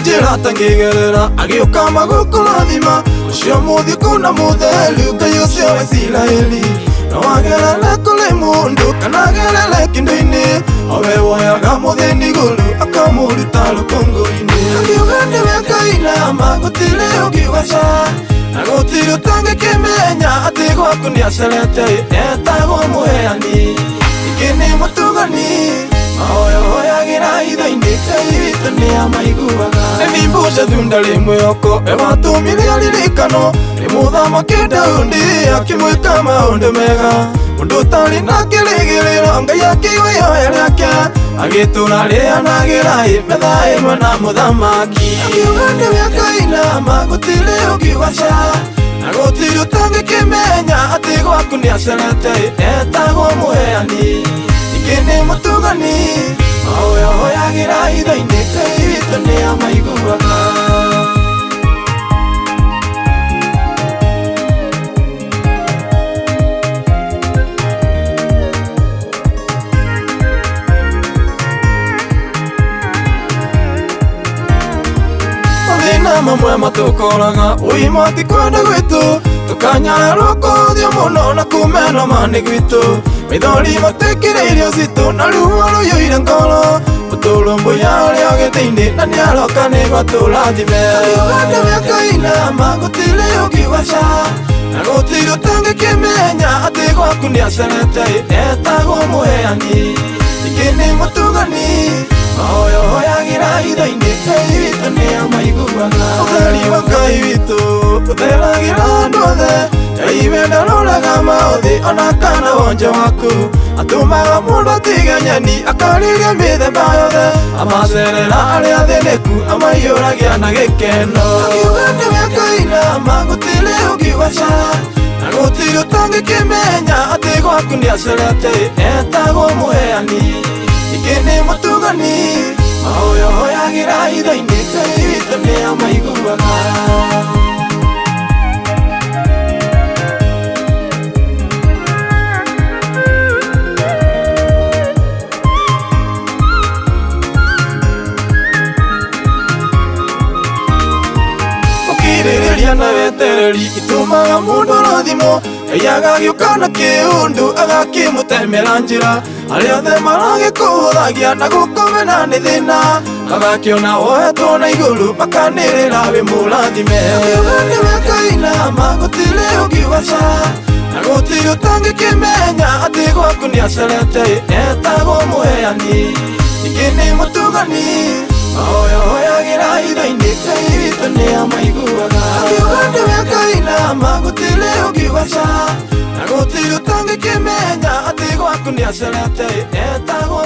njĩra tangĩgerera agĩũka magũkũrathima ũcio mũthiũkũ na mũthelu Ngai ũcio wa Isiraeli no agerere kũrĩ mũndũ kana agerere kĩndũ-inĩ o we woyaga mũthĩni igũrũ akamũruta rũkũngũ-inĩ akiuga nĩwe Ngai na ma gũtirĩ ũngĩ waca na gũtirĩ ũtangĩkĩmenya atĩ gwaku nĩacerete etagwo mũheani ningĩ nĩ mũtugani ahoyagĩra hitho-inĩ Ngai witũ nĩamaiguaga Mefiboshethu ndarĩ mwĩhoko we watũmire aririkano nĩ mũthamaki Daudi akĩmwĩka maũndũ mega mũndũ ũtarĩ na kĩrĩgĩrĩro Ngai akĩigua ihoya rĩake agĩtũũra rĩanagĩra metha ĩmwe na mũthamaki akiuga nĩwe Ngai na ma gũtirĩ ũngĩ waca na gũtirĩ ũtangĩkĩmenya atĩ gwaku nĩacerete etagwo mũheani ningĩ nĩ mũtugani ahoyagĩra hitho-inĩ Ngai witũ nĩamaiguaga mathĩna mamwe matũkoraga ũima ti kwenda gwitũ tũkanyararwo kũũthio mũno na kumenwo mani gwitũ mĩthori matwĩkĩrĩire ũcitũ na ruo rũiyũire ngoro mũtũrũmbũiya ũrĩa gĩthĩ-inĩ na nĩaroka nĩguo atũrathime akiuga nĩwe Ngai na ma gũtirĩ ũngĩ waca na gũtirĩ ũtangĩkĩmenya atĩ gwaku nĩacerete etagwo mũheani ningĩ nĩ mũtugani ahoyagĩra hitho-inĩ Ngai witũ nĩamaiguaga ũtheri wa Ngai witũ ũtheragĩra andũ othe Ngai we ndaroraga maũthĩ ona kana wonje waku atũmaga mũndũ atige nyeni akariria mĩthemba yothe amacerera arĩa athĩnĩku amaiyũragia na gĩkeno akiuga nĩwe Ngai na ma gũtirĩ ũngĩ waca na gũtirĩ ũtangĩkĩmenya atĩ gwaku nĩacerete etagwo mũheani ningĩ nĩ mũtugani ahoyagĩra hitho-inĩ Ngai witũ nĩamaiguaga ũkirĩrĩria na wetereri itũmaga mũndũ rathimo Ngai agagĩũka na kĩũndũ agakĩmũtemera njĩra arĩa othe maragĩkũhũthagia na gũkũmena nĩ thĩna agakĩona wohetwo na igũrũ makanĩrĩra wĩ mũrathime akiuga nĩwe Ngai na ma gũtirĩ ũngĩ waca na gũtirĩ ũtangĩkĩmenya atĩ gwaku nĩacerete etagwo mũheani ningĩ nĩ mũtugani ahoyagĩra hitho-inĩ Ngai witũ nĩamaiguaga akiuga nĩwe Ngai na ma gũtirĩ ũngĩ waca na gũtirĩ ũtangĩkĩmenya atĩ gwaku nĩacerete etagwo